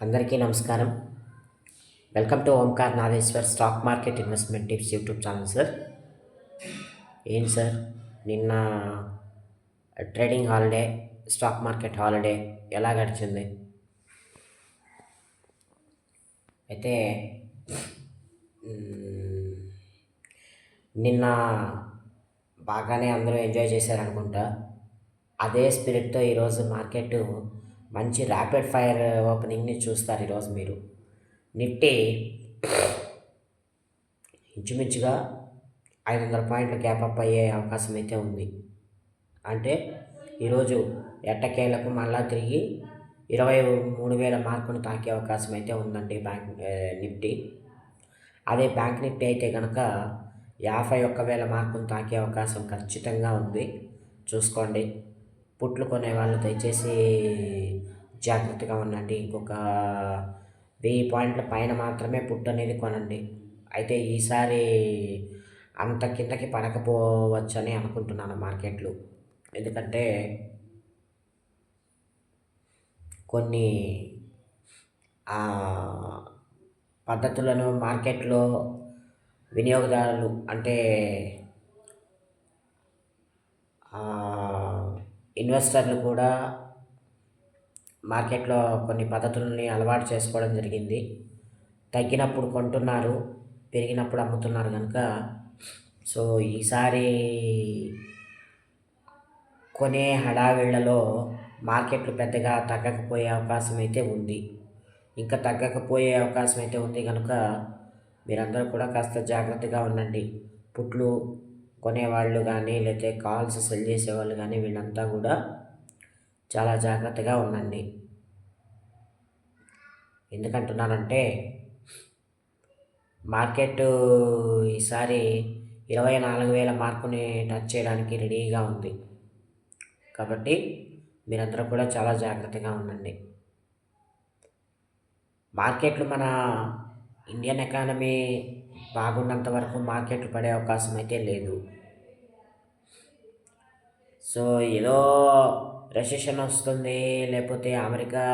అందరికీ నమస్కారం. Welcome to Omkar Nageswar stock market investment tips YouTube channel sir. ఏంటి సార్, నిన్న trading holiday, stock market holiday ఎలా గడిచింది? అయితే నిన్న బాగానే అందరూ ఎంజాయ్ చేశారనుకుంటా. అదే స్పిరిట్తో ఈరోజు మార్కెట్ మంచి ర్యాపిడ్ ఫైర్ ఓపెనింగ్ని చూస్తారు ఈరోజు మీరు. నిఫ్టీ ఇంచుమించుగా 500 పాయింట్ల గ్యాప్ అప్ అయ్యే అవకాశం అయితే ఉంది. అంటే ఈరోజు ఎట్టకేలకు మళ్ళా తిరిగి 23,000 మార్కును తాకే అవకాశం అయితే ఉందండి నిఫ్టీ. అదే బ్యాంక్ నిఫ్టీ అయితే కనుక 51,000 మార్కును తాకే అవకాశం ఖచ్చితంగా ఉంది. చూసుకోండి. పుట్లు కొనే వాళ్ళు దయచేసి జాగ్రత్తగా ఉండండి. ఇంకొక 1000 పాయింట్ల పైన మాత్రమే పుట్టు అనేది కొనండి. అయితే ఈసారి అంత కిందకి పడకపోవచ్చని అనుకుంటున్నాను మార్కెట్లు. ఎందుకంటే కొన్ని పద్ధతులను మార్కెట్లో వినియోగదారులు అంటే ఇన్వెస్టర్లు కూడా మార్కెట్లో కొన్ని పద్ధతులని అలవాటు చేసుకోవడం జరిగింది. తగ్గినప్పుడు కొంటున్నారు, పెరిగినప్పుడు అమ్ముతున్నారు కనుక సో ఈసారి కొనే హడావిళ్లలో మార్కెట్లు పెద్దగా తగ్గకపోయే అవకాశం అయితే ఉంది. ఇంకా తగ్గకపోయే అవకాశం అయితే ఉంది కనుక మీరందరూ కూడా కాస్త జాగ్రత్తగా ఉండండి. పుట్లు కొనేవాళ్ళు కానీ లేకపోతే కాల్స్ సెల్ చేసేవాళ్ళు కానీ వీళ్ళంతా కూడా చాలా జాగ్రత్తగా ఉండండి. ఎందుకంటున్నానంటే మార్కెట్ ఈసారి 24,000 మార్కుని టచ్ చేయడానికి రెడీగా ఉంది. కాబట్టి మీరందరూ కూడా చాలా జాగ్రత్తగా ఉండండి. మార్కెట్లు మన ఇండియన్ ఎకానమీ బాగున్నంత వరకు మార్కెట్లు పడే అవకాశం అయితే లేదు. సో ఏదో రెసెషన్ వస్తుంది, లేకపోతే అమెరికా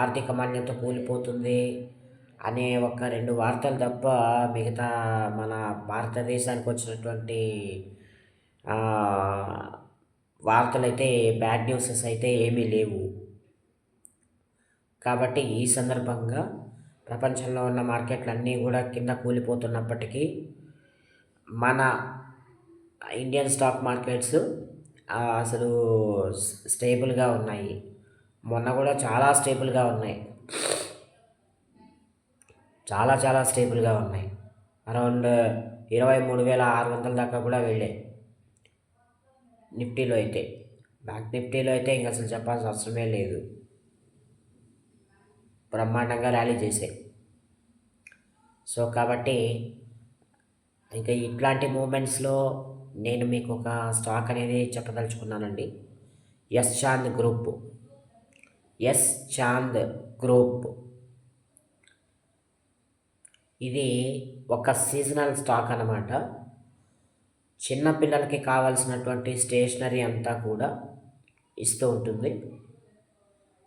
ఆర్థిక మాన్యత కూలిపోతుంది అనే ఒక 2 వార్తలు తప్ప మిగతా మన భారతదేశానికి వచ్చినటువంటి వార్తలైతే బ్యాడ్ న్యూసెస్ అయితే ఏమీ లేవు. కాబట్టి ఈ సందర్భంగా ప్రపంచంలో ఉన్న మార్కెట్లన్నీ కూడా కింద కూలిపోతున్నప్పటికీ మన ఇండియన్ స్టాక్ మార్కెట్స్ అసలు స్టేబుల్గా ఉన్నాయి. మొన్న కూడా చాలా స్టేబుల్గా ఉన్నాయి, చాలా స్టేబుల్గా ఉన్నాయి. అరౌండ్ 23,600 దాకా కూడా వెళ్ళాయి నిఫ్టీలో అయితే. బ్యాంక్ నిఫ్టీలో అయితే ఇంక అసలు చెప్పాల్సిన అవసరమే లేదు, బ్రహ్మాండంగా ర్యాలీ చేసాయి. సో కాబట్టి ఇంకా ఇట్లాంటి మూమెంట్స్లో నేను మీకు ఒక స్టాక్ అనేది చెప్పదలుచుకున్నానండి. Yes Chand group. ఇది ఒక సీజనల్ స్టాక్ అన్నమాట. చిన్నపిల్లలకి కావాల్సినటువంటి స్టేషనరీ అంతా కూడా ఇస్తూ ఉంటుంది.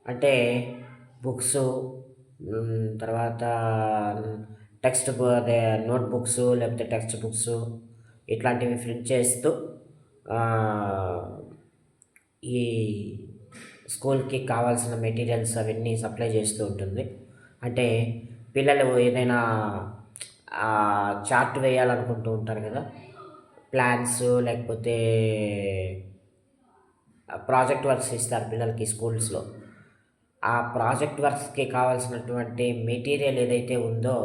అంటే బుక్స్, తర్వాత అదే నోట్బుక్స్ లేకపోతే టెక్స్ట్ బుక్స్ ఇట్లాంటివి ప్రింట్ చేస్తూ ఈ స్కూల్కి కావాల్సిన మెటీరియల్స్ అవన్నీ సప్లై చేస్తూ ఉంటుంది. అంటే పిల్లలు ఏదైనా చార్ట్ వేయాలనుకుంటూ ఉంటారు కదా, ప్లాన్స్ లేకపోతే ప్రాజెక్ట్ వర్క్స్ ఇస్తారు పిల్లలకి స్కూల్స్లో. ఆ ప్రాజెక్ట్ వర్క్స్కి కావాల్సినటువంటి మెటీరియల్ ఏదైతే ఉందో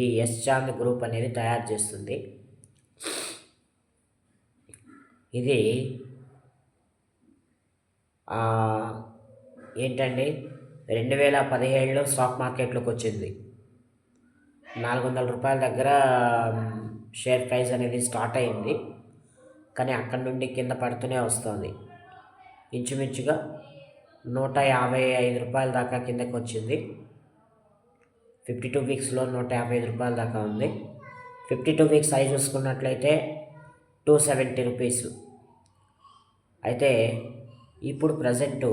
ఈ యస్ చాంద్ గ్రూప్ అనేది తయారు చేస్తుంది. ఇది ఏంటండి 2017లో స్టాక్ మార్కెట్లోకి వచ్చింది. 400 రూపాయల దగ్గర షేర్ ప్రైస్ అనేది స్టార్ట్ అయింది, కానీ అక్కడి నుండి కింద పడుతూనే వస్తుంది. ఇంచుమించుగా 155 రూపాయల దాకా కిందకి వచ్చింది. 52 వీక్స్లో 155 రూపాయల దాకా ఉంది. 52 వీక్స్ హై చూసుకున్నట్లయితే 270 రూపీస్. అయితే ఇప్పుడు ప్రజెంటు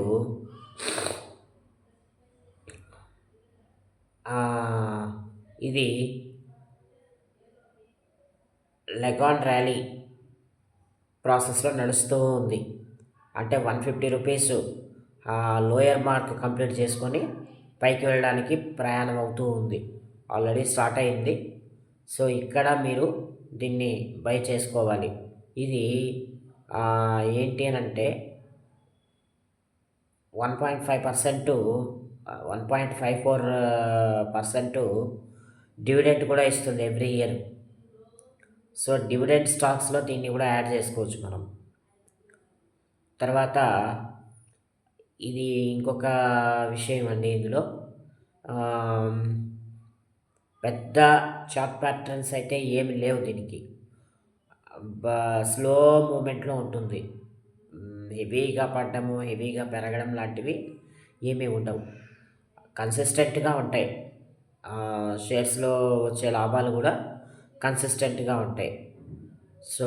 ఇది లెగాన్ ర్యాలీ ప్రాసెస్లో నడుస్తూ ఉంది. అంటే 150 రూపీస్ లోయర్ మార్క్ కంప్లీట్ చేసుకొని పైకి వెళ్ళడానికి ప్రయాణం అవుతూ ఉంది. ఆల్రెడీ స్టార్ట్ అయింది. సో ఇక్కడ మీరు దీన్ని బై చేసుకోవాలి. ఇది ఏంటి అని అంటే 1.5%, 1.54% డివిడెంట్ కూడా ఇస్తుంది ఎవ్రీ ఇయర్. సో డివిడెంట్ స్టాక్స్లో దీన్ని కూడా యాడ్ చేసుకోవచ్చు మనం. తర్వాత ఇది ఇంకొక విషయం అండి. ఇందులో పెద్ద చార్ట్ ప్యాటర్న్స్ అయితే ఏమి లేవు దీనికి. స్లో మూమెంట్లో ఉంటుంది. హెవీగా పడడము, హెవీగా పెరగడం లాంటివి ఏమీ ఉండవు. కన్సిస్టెంట్గా ఉంటాయి. షేర్స్లో వచ్చే లాభాలు కూడా కన్సిస్టెంట్గా ఉంటాయి. సో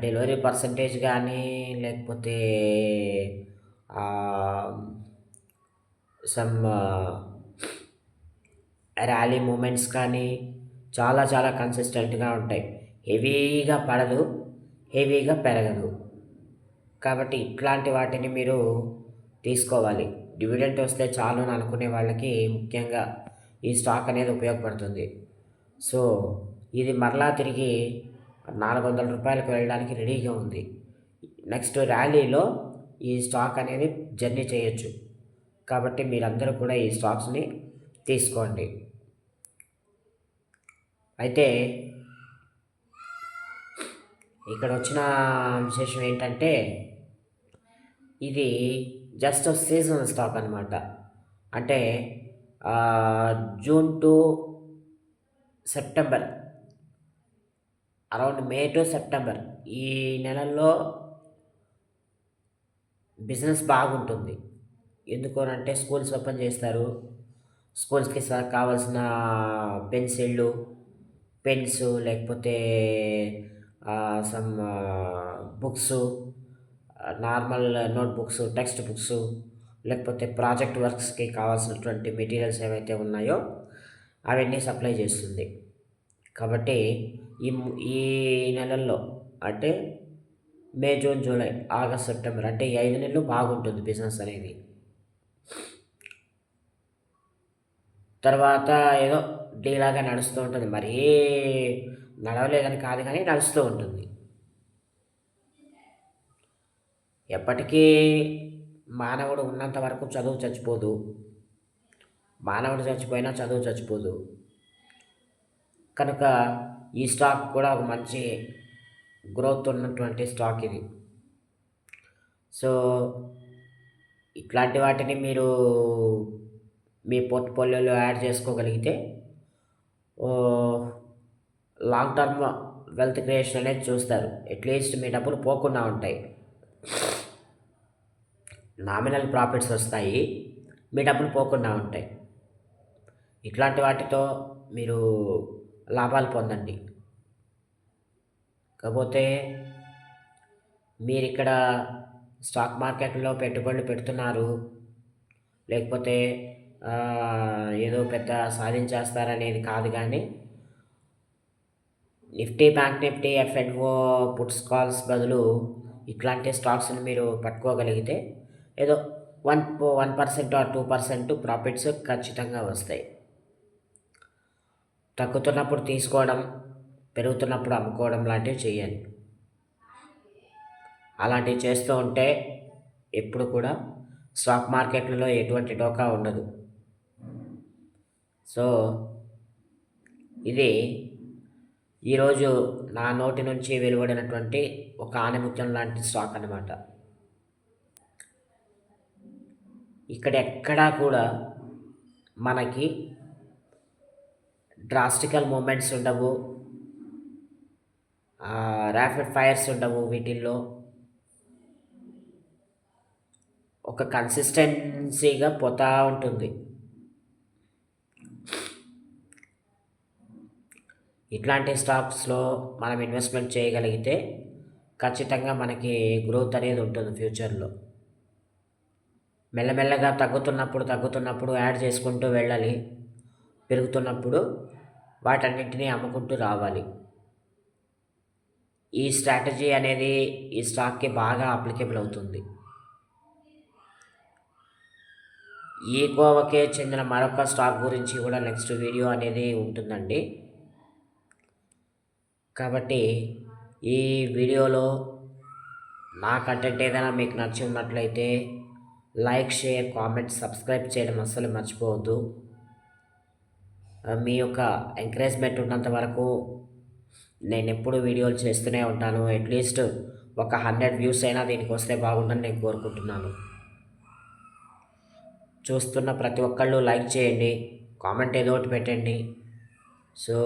డెలివరీ పర్సంటేజ్ కానీ, లేకపోతే సమ్ ర్యాలీ మూమెంట్స్ కానీ చాలా చాలా కన్సిస్టెంట్గా ఉంటాయి. హెవీగా పడదు, హెవీగా పెరగదు. కాబట్టి ఇట్లాంటి వాటిని మీరు తీసుకోవాలి. డివిడెంట్ వస్తే చాలు అని అనుకునే వాళ్ళకి ముఖ్యంగా ఈ స్టాక్ అనేది ఉపయోగపడుతుంది. సో ఇది మరలా తిరిగి 400 రూపాయలకు వెళ్ళడానికి రెడీగా ఉంది. నెక్స్ట్ ర్యాలీలో ఈ స్టాక్ అనేది జర్నీ చేయొచ్చు. కాబట్టి మీరందరూ కూడా ఈ స్టాక్స్ని తీసుకోండి. అయితే ఇక్కడ వచ్చిన విశేషం ఏంటంటే ఇది జస్ట్ సీజనల్ స్టాక్ అనమాట. అంటే June to September, around May to September ఈ నెలల్లో బిజినెస్ బాగుంటుంది. ఎందుకు అంటే స్కూల్స్ ఓపెన్ చేస్తారు. స్కూల్స్కి కావాల్సిన పెన్సిళ్ళు, పెన్స్, లేకపోతే some books, normal notebooks, text books, లేకపోతే ప్రాజెక్ట్ వర్క్స్కి కావాల్సినటువంటి మెటీరియల్స్ ఏవైతే ఉన్నాయో అవన్నీ సప్లై చేస్తుంది. కాబట్టి ఈ ఈ నెలల్లో అంటే మే, జూన్, జూలై, ఆగస్ట్, సెప్టెంబర్ అంటే ఈ 5 నెలలు బాగుంటుంది బిజినెస్ అనేది. తర్వాత ఏదో డీలాగా నడుస్తూ ఉంటుంది. మరీ నడవలేదని కాదు, కానీ నడుస్తూ ఉంటుంది. ఎప్పటికీ మానవుడు ఉన్నంత వరకు చదువు చచ్చిపోదు. మానవుడు చచ్చిపోయినా చదువు చచ్చిపోదు. కనుక ఈ స్టాక్ కూడా ఒక మంచి గ్రోత్ ఉన్నటువంటి స్టాక్ ఇది. సో ఇట్లాంటి వాటిని మీరు మీ పోర్ట్ఫోలియోలో యాడ్ చేసుకోగలిగితే లాంగ్ టర్మ్ వెల్త్ క్రియేషన్ అనేది చూస్తారు. అట్లీస్ట్ మీ డబ్బులు పోకుండా ఉంటాయి. నామినల్ ప్రాఫిట్స్ వస్తాయి, మీ డబ్బులు పోకుండా ఉంటాయి. ఇట్లాంటి వాటితో మీరు లాభాలు పొందండి. కాకపోతే మీరు ఇక్కడ స్టాక్ మార్కెట్లో పెట్టుబడులు పెడుతున్నారు, లేకపోతే ఏదో పెద్ద సాధించేస్తారనేది కాదు, కానీ Nifty, bank Nifty, F&O puts calls బదులు ఇట్లాంటి స్టాక్స్ని మీరు పట్టుకోగలిగితే ఏదో 1% ఆర్ 2% ప్రాఫిట్స్ ఖచ్చితంగా వస్తాయి. తగ్గుతున్నప్పుడు తీసుకోవడం, పెరుగుతున్నప్పుడు అమ్ముకోవడం లాంటివి చేయాలి. అలాంటివి చేస్తూ ఉంటే ఎప్పుడు కూడా స్టాక్ మార్కెట్లలో ఎటువంటి డోకా ఉండదు. సో ఇది ఈరోజు నా నోటి నుంచి వెలువడినటువంటి ఒక ఆణిముత్యం లాంటి స్టాక్ అన్నమాట. ఇక్కడ ఎక్కడా కూడా మనకి డ్రాస్టికల్ మూమెంట్స్ ఉండవు, ర్యాపిడ్ ఫైర్స్ ఉండవు. వీటిల్లో ఒక కన్సిస్టెన్సీగా పోతూ ఉంటుంది. ఇట్లాంటి స్టాక్స్లో మనం ఇన్వెస్ట్మెంట్ చేయగలిగితే ఖచ్చితంగా మనకి గ్రోత్ అనేది ఉంటుంది ఫ్యూచర్లో. మెల్లమెల్లగా తగ్గుతున్నప్పుడు యాడ్ చేసుకుంటూ వెళ్ళాలి. పెరుగుతున్నప్పుడు వాటన్నింటినీ అమ్ముకుంటూ రావాలి. ఈ స్ట్రాటజీ అనేది ఈ స్టాక్‌కి బాగా అప్లికేబుల్ అవుతుంది. ఈ కోవకే చెందిన మరొక స్టాక్ గురించి కూడా నెక్స్ట్ వీడియో అనేది ఉంటుందండి. కాబట్టి ఈ వీడియోలో నా కంటెంట్ ఏదైనా మీకు నచ్చి ఉన్నట్లయితే లైక్, షేర్, కామెంట్, సబ్స్క్రైబ్ చేయడం అస్సలు మర్చిపోవద్దు. మీ యొక్క ఎంకరేజ్మెంట్ ఉన్నంత వరకు నేను ఎప్పుడు వీడియోలు చేస్తూనే ఉంటాను. అట్లీస్ట్ ఒక 100 వ్యూస్ అయినా దీనికి వస్తే బాగుందని నేను కోరుకుంటున్నాను. చూస్తున్న ప్రతి ఒక్కళ్ళు లైక్ చేయండి, కామెంట్ ఏదో ఒకటి పెట్టండి. సో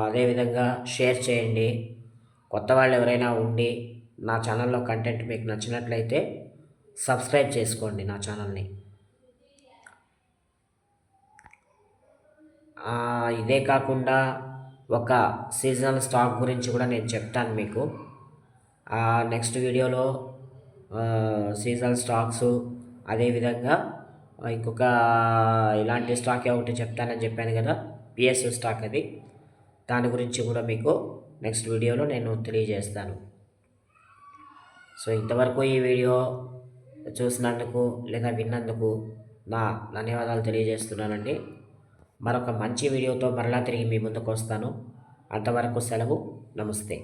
అదేవిధంగా షేర్ చేయండి. కొత్త వాళ్ళు ఎవరైనా ఉండి నా ఛానల్లో కంటెంట్ మీకు నచ్చినట్లయితే సబ్స్క్రైబ్ చేసుకోండి నా ఛానల్ని. ఇదే కాకుండా ఒక సీజనల్ స్టాక్ గురించి కూడా నేను చెప్తాను మీకు. నెక్స్ట్ వీడియోలో సీజనల్ స్టాక్సు, అదేవిధంగా ఇంకొక ఇలాంటి స్టాకే ఒకటి చెప్తానని చెప్పాను కదా, పిఎస్యు స్టాక్ అది. దాని గురించి కూడా మీకు నెక్స్ట్ వీడియోలో నేను తెలియజేస్తాను. సో ఇంతవరకు ఈ వీడియో చూసినందుకు లేదా విన్నందుకు నా ధన్యవాదాలు తెలియజేస్తున్నానండి. మరొక మంచి వీడియోతో మరలా తిరిగి మీ ముందుకు వస్తాను. అంతవరకు సెలవు. నమస్తే.